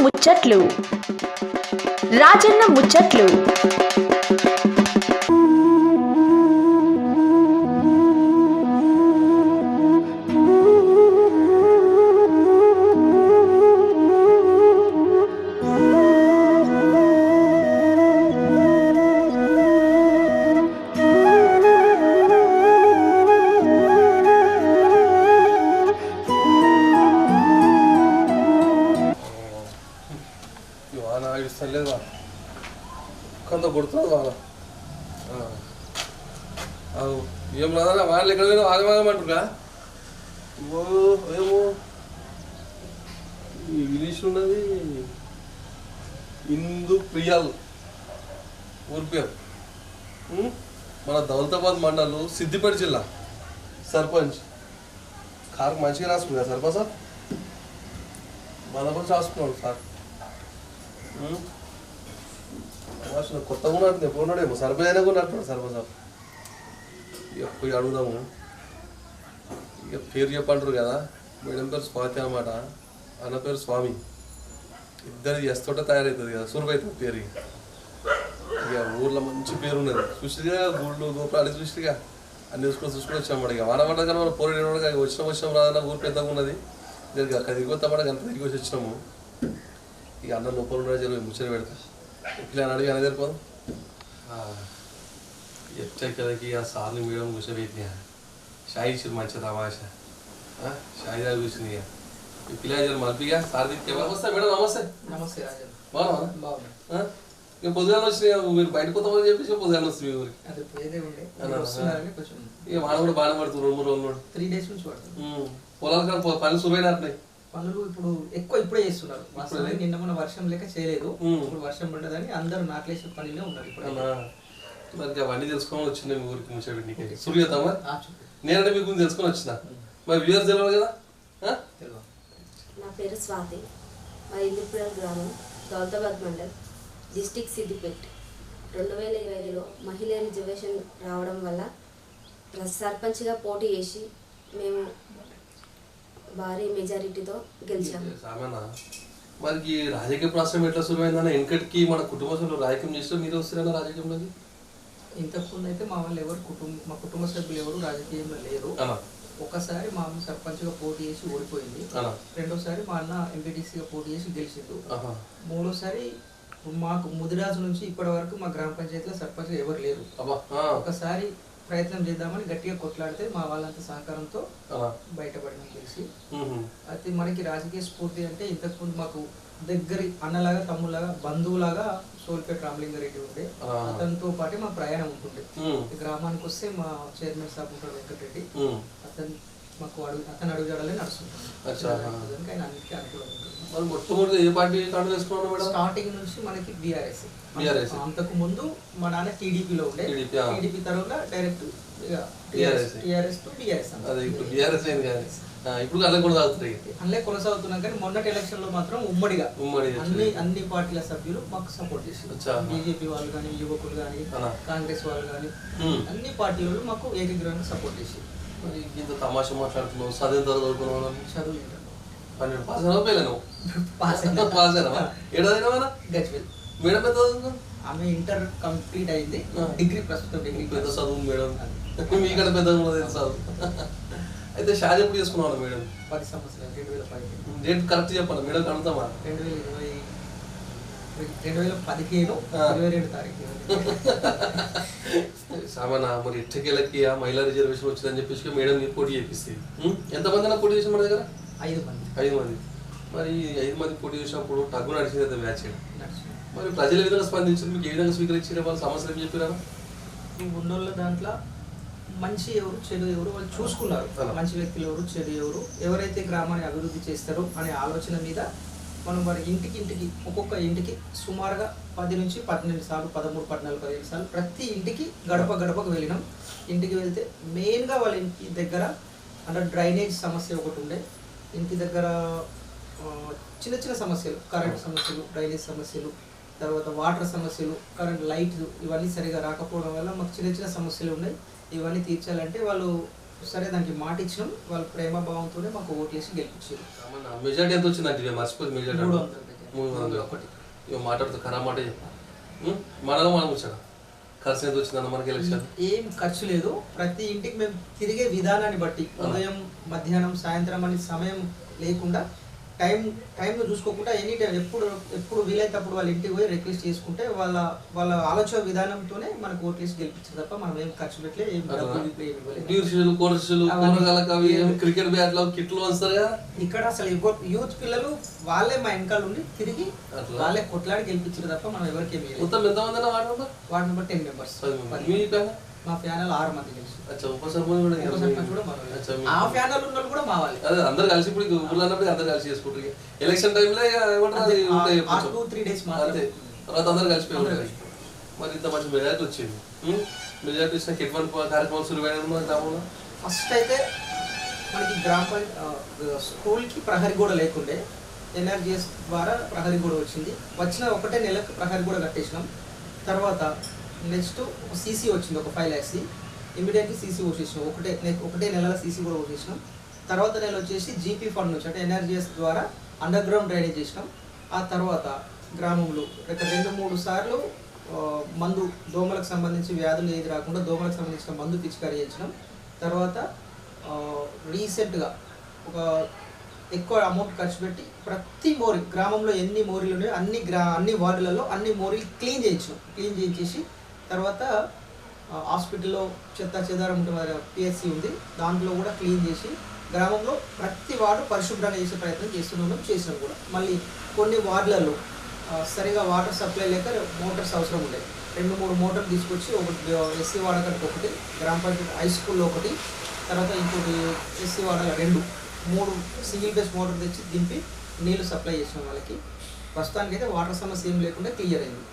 ముచ్చట్లు రాజన్న ముచ్చట్లు. లేదా కొంత కొడుతుంది వాళ్ళ ఏం రాదా వాళ్ళు ఎక్కడ పోయినా ఆగమాగమంటుగా ఏమో ఇంగ్లీష్ ఉన్నది ఇందు ప్రియాల్ ఊరి పేరు మన దౌలతాబాద్ మండలు సిద్దిపేట జిల్లా సర్పంచ్ కారు మంచిగా రాసుకున్నా సర్పంచ్ సార్ మన రాసుకున్నాడు సార్ కొత్తగా ఉన్నట్టు ఎప్పుడు ఉన్నాడేమో సర్పంచ్ అయినా కూడా అంటున్నాడు సర్పంచ్ సార్ ఇక పోయి అడుగుదాము ఇక పేరు చెప్పంటారు కదా మేడం పేరు స్వాతి అన్నమాట అన్న పేరు స్వామి ఇద్దరు చేస్తుంటే తయారవుతుంది కదా సురువైతుంది పేరు ఇక ఊర్లో మంచి పేరు ఉన్నది చూసిగా గుళ్ళు గోపురాలు చూసిగా అన్ని చూసుకొని వచ్చామాట ఇక వానపడ్డ కానీ మనం పోటీ వచ్చినాం రాదన్న ఊరు పెద్దగా ఉన్నది దీనికి అక్కడ దిగొస్తామాట అంత దిగి వచ్చి వచ్చినాము ఇక అన్న లోపల ఉన్న జరిగి ముచ్చట పెడతా ఇలా అడిగి అని తెలిపోదు ఎట్లా కదకి ఆ సార్ని మేడం కూర్చోబెట్టినా షాయి ఇచ్చారు మంచి తమాషా షాయి దాకా కూర్చుని ఈ పిల్లలు మల్పిగా సార్ వస్తా మేడం నమస్తే నమస్తే బాగున్నా ఇక పొద్దుగానే వచ్చినాయి మీరు బయటకు పోతామని చెప్పేసి పొద్దుగానే వస్తుంది మీ ఊరికి ఇక వాన కూడా బాగానే పడుతుంది 2-3 రోజులు 3 days నుంచి పడుతుంది పొలాలు పనులు సురువైనట్టున్నాయి పనులు ఇప్పుడు ఇప్పుడే చేస్తున్నారు నిన్న మొన్న వర్షం లేక చేయలేదు ఇప్పుడు వర్షం పడ్డదని అందరూ నాట్లేసే పనిలో ఉన్నారు ఇప్పుడు మరి అవన్నీ తెలుసుకోవాలి వచ్చింది మీ ఊరికి ముచ్చట సూర్యతమా నేనంటే మీ గురించి తెలుసుకొని వచ్చిన మరి వ్యూవర్స్ తెలియదు కదా నా పేరు స్వాతి మా ఇంద్రపురం గ్రామం దౌలతాబాద్ మండల్ డిస్టిక్ సిద్దిపేట 2025లో మహిళా రిజర్వేషన్ రావడం వల్ల సర్పంచ్గా పోటీ చేసి మేము భారీ మెజారిటీతో గెలిచాము. మరి రాజకీయ ప్రాసం ఎట్లా సులువైందన్న వెనకటికి మన కుటుంబ సభ్యులు రాజకీయం చేస్తే మీరు వస్తారన్న రాజకీయంలోకి ఇంతకుముందు అయితే మా వాళ్ళు మా కుటుంబ సభ్యులు ఎవరు రాజకీయంలో లేరు. ఒకసారి మా అమ్మ సర్పంచ్గా పోటీ చేసి ఓడిపోయింది, రెండోసారి మా అన్న ఎంపీటీసీగా పోటీ చేసి గెలిచిండు, మూడోసారి మాకు ముదిరాజు నుంచి ఇప్పటి వరకు మా గ్రామ పంచాయతీలో సర్పంచ్ ఎవరు లేరు. ఒకసారి ప్రయత్నం చేద్దామని గట్టిగా కొట్లాడితే మా వాళ్ళంతా సహకారంతో బయటపడినాం తెలిసి. అయితే మనకి రాజకీయ స్ఫూర్తి అంటే ఇంతకుముందు మాకు దగ్గరి అన్నలాగా తమ్ములాగా బంధువులాగా సోల్పేట రామలింగారెడ్డి ఉండే, అతనితో పాటే మా ప్రయాణం ఉంటుండే. గ్రామానికి వస్తే మా చైర్మన్ సాబ్ ఉంటాడు వెంకటరెడ్డి, అతను అడుగుజాడలే నడుస్తుంటాడు. ఆయన అన్నిటికీ అనుకూలంగా స్టార్టింగ్ నుంచి మనకి బీఆర్ఎస్. అంతకు ముందు మా నాన్న టీడీపీలో ఉండే, టీడీపీ తర్వాత డైరెక్ట్ టీఆర్ఎస్ టు బీఆర్ఎస్ అందులో కొనసాగుతున్నాం. కానీ మొన్నటి ఎలక్షన్ లో మాత్రం ఉమ్మడిగా అన్ని పార్టీల సభ్యులు మాకు సపోర్ట్ చేశారు. బీజేపీ వాళ్ళు కానీ, యువకులు కానీ, కాంగ్రెస్ వాళ్ళు కానీ అన్ని పార్టీలు మాకు ఏకగ్రహంగా సపోర్ట్ చేశారు. ఇంత తమాషా మాట్లాడుతున్నావు, చదువు ఆమె ఇంటర్ కంప్లీట్ అయింది, డిగ్రీ ప్రస్తుతం డిగ్రీ పెద్ద చదువు మేడం, మీకన్నా పెద్ద చదువు. అయితే షాది ఎప్పుడు చేసుకున్నాను మేడం? 10 సంవత్సరాలు 2015. డేట్ కరెక్ట్ చెప్పాలి మేడం, కడతామా? 2015 22 తారీఖు. సామానా మరి ఎట్టకేళ్ళకి ఆ మహిళా రిజర్వేషన్ వచ్చిందని చెప్పేసి మేడం మీరు పోటీ చేపిస్తుంది. ఎంతమంది పోటీ చేసిన మన దగ్గర? 5 మంది. మరి 5 మంది పోటీ చేసినప్పుడు టగ్గు నడిచింది మ్యాచ్. మరి ప్రజలు ఏ విధంగా స్పందించారు, మీకు ఏ విధంగా స్వీకరించారు, వాళ్ళ సమస్యలు ఏం చెప్పారా? ఉన్నోళ్ళ దాంట్లో మంచి ఎవరు చెడు ఎవరు వాళ్ళు చూసుకున్నారు. మంచి వ్యక్తులు ఎవరు చెడు ఎవరు, ఎవరైతే గ్రామాన్ని అభివృద్ధి చేస్తారో అనే ఆలోచన మీద మనం వారి ఇంటికి ఒక్కొక్క ఇంటికి సుమారుగా 10 నుంచి 12 సార్లు 13, 14, 15 సార్లు ప్రతి ఇంటికి గడపకు వెళ్ళినాం. ఇంటికి వెళ్తే మెయిన్గా వాళ్ళ ఇంటి దగ్గర అంటే డ్రైనేజ్ సమస్య ఒకటి ఉండే, ఇంటి దగ్గర చిన్న చిన్న సమస్యలు, కరెంట్ సమస్యలు, డ్రైనేజ్ సమస్యలు, తర్వాత వాటర్ సమస్యలు, కరెంట్ లైట్ ఇవన్నీ సరిగా రాకపోవడం వల్ల మాకు చిన్న చిన్న సమస్యలు ఉన్నాయి. ఇవన్నీ తీర్చాలంటే వాళ్ళు సరే దానికి మాట ఇచ్చినాం, వాళ్ళు ప్రేమ భావంతోనే మాకు ఓటు వేసి గెలిపించారు. మెజారిటీ ఎంత వచ్చిందంటే మర్చిపోయి 300 ఒకటి. ఇక మాట్లాడుతూ ఖరాబ్ మాట చెప్పు. మనలో మనం వచ్చాడు ఖర్చు ఎంత వచ్చిందన్న మనకి ఎలక్షన్ ఏం ఖర్చు లేదు. ప్రతి ఇంటికి మేము తిరిగే విధానాన్ని బట్టి ఉదయం మధ్యాహ్నం సాయంత్రం అని సమయం లేకుండా టైంను చూసుకోకుండా ఎనీ టైం ఎప్పుడు వీలైతే అప్పుడు వాళ్ళ ఇంటికి పోయి రిక్వెస్ట్ చేసుకుంటే వాళ్ళ ఆలోచన విధానంతోనే మనకు ఓట్లేసి గెలిపించారు తప్ప మనం ఏం ఖర్చు పెట్టలే, ఏం క్రికెట్ బ్యాట్లు కిట్లు వస్తారు కదా. ఇక్కడ అసలు యూత్ పిల్లలు వాళ్ళే మా వెనకాల ఉండి తిరిగి వాళ్ళే కొట్లాడి గెలిపించారు తప్ప మనం ఎవరికి ఏమి మొత్తం ఎంతమంది వార్డ్ నెంబర్ 10 మెంబర్స్. మా ప్యానల్ 6 మంది కలిసి. ఆ ప్యానల్ ఉన్న కూడా మా వాళ్ళు అందరు కలిసి ఇప్పుడు ఊళ్ళన్నప్పుడు అందరు కలిసి చేసుకుంటారు. ఎలక్షన్ టైంలో 2-3 days అంతే, తర్వాత అందరు కలిసిపోయి. మరి ఇంత మంచి మెజార్టీ వచ్చింది. మెజార్టీ వచ్చినాక ఎటువంటి కార్యక్రమాలు సులువైన గ్రామంలో ఫస్ట్ అయితే మనకి స్కూల్కి ప్రహరీ గోడ లేకుండే ఎన్ఆర్జిఎస్ ద్వారా ప్రహరీ గోడ వచ్చింది. వచ్చిన ఒకటే నెలకు ప్రహరీ గోడ కట్టేసినాం. తర్వాత నెక్స్ట్ ఒక సీసీ వచ్చింది, ఒక 5 lakhs. ఇమీడియట్లీ సీసీ వచ్చేసినాం. ఒకటే నెలలో సీసీ కూడా వచ్చేసినాం. తర్వాత నెల వచ్చేసి జీపీ ఫండ్ నుంచి అంటే ఎన్ఆర్జిఎస్ ద్వారా అండర్ గ్రౌండ్ డ్రైనేజ్ చేసినాం. ఆ తర్వాత గ్రామంలో 2-3 సార్లు మందు దోమలకు సంబంధించి వ్యాధులు ఏది రాకుండా దోమలకు సంబంధించిన మందు పిచికారీ చేసినాం. తర్వాత రీసెంట్గా ఒక ఎక్కువ అమౌంట్ ఖర్చు పెట్టి ప్రతి మోరీ గ్రామంలో ఎన్ని మోరీలు ఉన్నాయో అన్ని వార్డులలో అన్ని మోరీలు క్లీన్ చేయించేసి తర్వాత హాస్పిటల్లో చెత్త చెదారం ఉంటుంది, పిహెచ్సి ఉంది, దాంట్లో కూడా క్లీన్ చేసి గ్రామంలో ప్రతి వార్డు పరిశుభ్రంగా చేసే ప్రయత్నం చేసినాం కూడా. మళ్ళీ కొన్ని వార్డులలో సరిగా వాటర్ సప్లై లేక మోటార్స్ అవసరం ఉండే 2-3 మోటార్లు తీసుకొచ్చి ఒకటి ఎస్సీ వాడకరికి ఒకటి, గ్రామ పంచాయతీ హై స్కూల్లో ఒకటి, తర్వాత ఇంకోటి ఎస్సీ వాడల 2-3 సింగిల్ బేస్ మోటార్ తెచ్చి దింపి నీళ్లు సప్లై చేసినాం వాళ్ళకి. ప్రస్తుతానికైతే వాటర్ సమస్య ఏం లేకుండా క్లియర్ అయింది.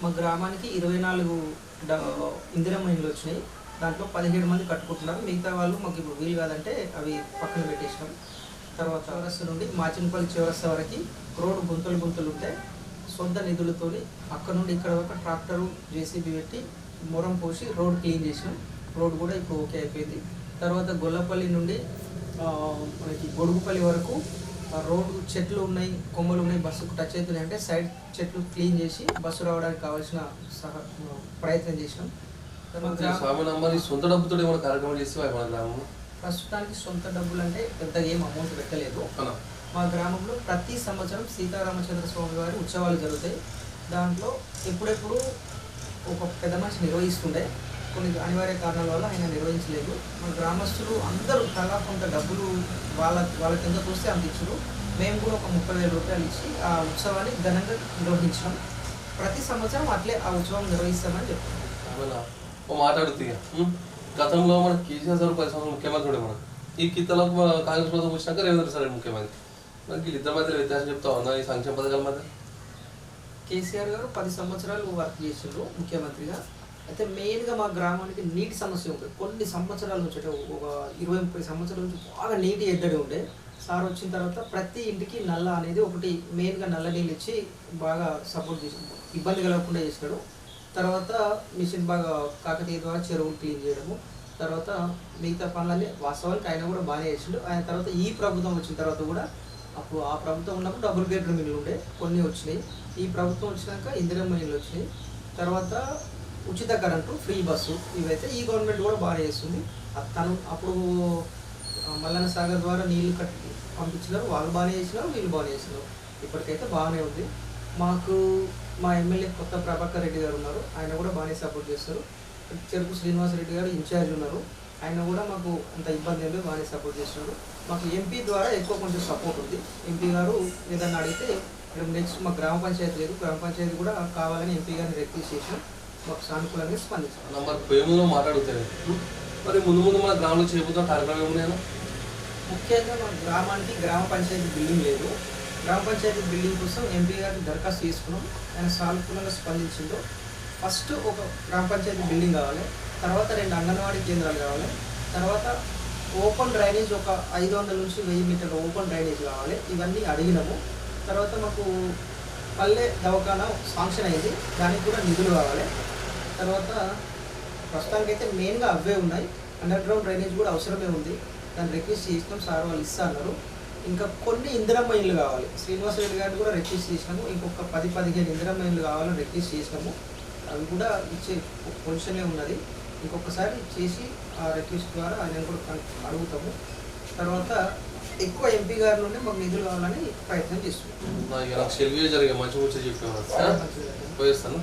మా గ్రామానికి 24 ఇందిరమ్మ ఇండ్లు వచ్చినాయి. దాంట్లో 17 మంది కట్టుకుంటున్నారు. మిగతా వాళ్ళు మాకు ఇప్పుడు వీలు కాదంటే అవి పక్కన పెట్టేసినాం. తర్వాత చౌరస్తా నుండి మాచినపల్లి చౌరస్తా వరకు రోడ్డు గుంతలు ఉంటే సొంత నిధులతో అక్కడ నుండి ఇక్కడ వరకు ట్రాక్టరు జేసీబీ పెట్టి మొరం పోసి రోడ్ క్లీన్ చేసినాం. రోడ్ కూడా ఇప్పుడు ఓకే అయిపోయింది. తర్వాత గొల్లపల్లి నుండి మనకి గొడుగుపల్లి వరకు రోడ్డు చెట్లు ఉన్నాయి, కొమ్మలు ఉన్నాయి, బస్సుకు టచ్ అవుతున్నాయి అంటే సైడ్ చెట్లు క్లీన్ చేసి బస్సు రావడానికి కావాల్సిన ప్రయత్నం చేసినాం. సొంత డబ్బుతో ఏమైనా కార్యక్రమం చేసి ప్రస్తుతానికి సొంత డబ్బులు అంటే పెద్దగా ఏం అమౌంట్ పెట్టలేదు. మా గ్రామంలో ప్రతి సంవత్సరం సీతారామచంద్ర స్వామి వారి ఉత్సవాలు జరుగుతాయి. దాంట్లో ఎప్పుడెప్పుడు ఒక పెద్ద మనిషి నిర్వహిస్తుండే, కొన్ని అనివార్య కారణాల వల్ల ఆయన నిర్వహించలేదు. మన గ్రామస్తులు అందరూ తలా కొంత డబ్బులు వాళ్ళ కింద చూస్తే అంత ఇచ్చారు. మేము కూడా ఒక 30,000 రూపాయలు ఇచ్చి ఆ ఉత్సవాన్ని ఘనంగా నిర్వహించాం. ప్రతి సంవత్సరం అట్లే ఆ ఉత్సవం నిర్వహిస్తామని చెప్తున్నాం. మాట్లాడుతూ గతంలో మన కేసీఆర్ సార్ 10 సంవత్సరాలు ముఖ్యమంత్రి ఉండే మనకు. ఈ కిత్తలో కాంగ్రెస్ ప్రభుత్వం వచ్చినాక రేవంత్ సార్ ముఖ్యమంత్రి. మనకి ఇద్దరి మధ్య వ్యత్యాసం చెప్తా ఉన్నా ఈ సంక్షేమ పథకాల మధ్య. కేసీఆర్ గారు 10 సంవత్సరాలు వర్క్ చేసిండ్రు ముఖ్యమంత్రిగా. అయితే మెయిన్గా మా గ్రామానికి నీటి సమస్య ఉంటుంది. కొన్ని సంవత్సరాల నుంచి అంటే ఒక 20-30 సంవత్సరాల నుంచి బాగా నీటి ఎద్దడి ఉండే. సార్ వచ్చిన తర్వాత ప్రతి ఇంటికి నల్ల అనేది ఒకటి మెయిన్గా నల్ల నీళ్ళు ఇచ్చి బాగా సపోర్ట్ చేసి ఇబ్బంది కలగకుండా చేసినాడు. తర్వాత మిషన్ బాగా కాకతీయ ద్వారా చెరువులు క్లీన్ చేయడము, తర్వాత మిగతా పనులన్నీ వాస్తవానికి ఆయన కూడా బాగానే చేసిండు. ఆయన తర్వాత ఈ ప్రభుత్వం వచ్చిన తర్వాత కూడా అప్పుడు ఆ ప్రభుత్వం ఉన్నప్పుడు డబుల్ బెడ్రూమ్ ఇల్లు ఉండే, కొన్ని వచ్చినాయి. ఈ ప్రభుత్వం వచ్చినాక ఇందిరమ్మ ఇల్లు వచ్చినాయి. తర్వాత ఉచిత కరెంటు, ఫ్రీ బస్సు, ఇవైతే ఈ గవర్నమెంట్ కూడా బాగా చేస్తుంది. తను అప్పుడు మల్లన్న సాగర్ ద్వారా నీళ్లు కట్టి పంపించినారు, వాళ్ళు బాగానే చేసినారు, వీళ్ళు బాగానే చేసినారు. ఇప్పటికైతే బాగానే ఉంది. మాకు మా ఎమ్మెల్యే కొత్త ప్రభాకర్ రెడ్డి గారు ఉన్నారు, ఆయన కూడా బాగానే సపోర్ట్ చేస్తారు. చెరుకు శ్రీనివాసరెడ్డి గారు ఇన్ఛార్జ్ ఉన్నారు, ఆయన కూడా మాకు అంత ఇబ్బంది ఏమి బాగానే సపోర్ట్ చేస్తున్నారు. మాకు ఎంపీ ద్వారా ఎక్కువ కొంచెం సపోర్ట్ ఉంది. ఎంపీ గారు ఏదన్నా అడిగితే నెక్స్ట్ మాకు గ్రామ పంచాయతీ లేదు, గ్రామ పంచాయతీ కూడా కావాలని ఎంపీ గారిని రిక్వెస్ట్ చేసాం, మాకు సానుకూలంగా స్పందించాం. మరి ముందు మన గ్రామంలో చేయబోతున్న కార్యక్రమం ఏమున్నాయన్నా? ముఖ్యంగా మన గ్రామానికి గ్రామ పంచాయతీ బిల్డింగ్ లేదు. గ్రామ పంచాయతీ బిల్డింగ్ కోసం ఎంపీ గారికి దరఖాస్తు చేసుకున్నాం, ఆయన సానుకూలంగా స్పందించిందో. ఫస్ట్ ఒక గ్రామ పంచాయతీ బిల్డింగ్ కావాలి, తర్వాత 2 అంగన్వాడీ కేంద్రాలు కావాలి, తర్వాత ఓపెన్ డ్రైనేజ్ ఒక 500 నుంచి 1000 మీటర్ల ఓపెన్ డ్రైనేజ్ కావాలి. ఇవన్నీ అడిగినాము. తర్వాత మాకు పల్లె దవాఖానా శాంక్షన్ అయింది, దానికి కూడా నిధులు కావాలి. తర్వాత ప్రస్తుతానికైతే మెయిన్గా అవే ఉన్నాయి. అండర్ గ్రౌండ్ డ్రైనేజ్ కూడా అవసరమే ఉంది, దాన్ని రిక్వెస్ట్ చేసినాం, సార్ వాళ్ళు ఇస్తా అన్నారు. ఇంకా కొన్ని ఇందిరమ్మ ఇళ్ళు కావాలి. శ్రీనివాస రెడ్డి గారిని కూడా రిక్వెస్ట్ చేసినాము. ఇంకొక 10-15 ఇందిరమ్మ ఇళ్ళు కావాలని రిక్వెస్ట్ చేసినాము. అవి కూడా ఇచ్చే పొజిషనే ఉన్నది. ఇంకొకసారి చేసి ఆ రిక్వెస్ట్ ద్వారా ఆయన కూడా అడుగుతాము. తర్వాత ఎక్కువ ఎంపీ గారి నుండి మాకు నిధులు కావాలని ప్రయత్నం చేస్తున్నాం. జరిగే మంచి మంచి చెప్పాను పోయేస్తాను.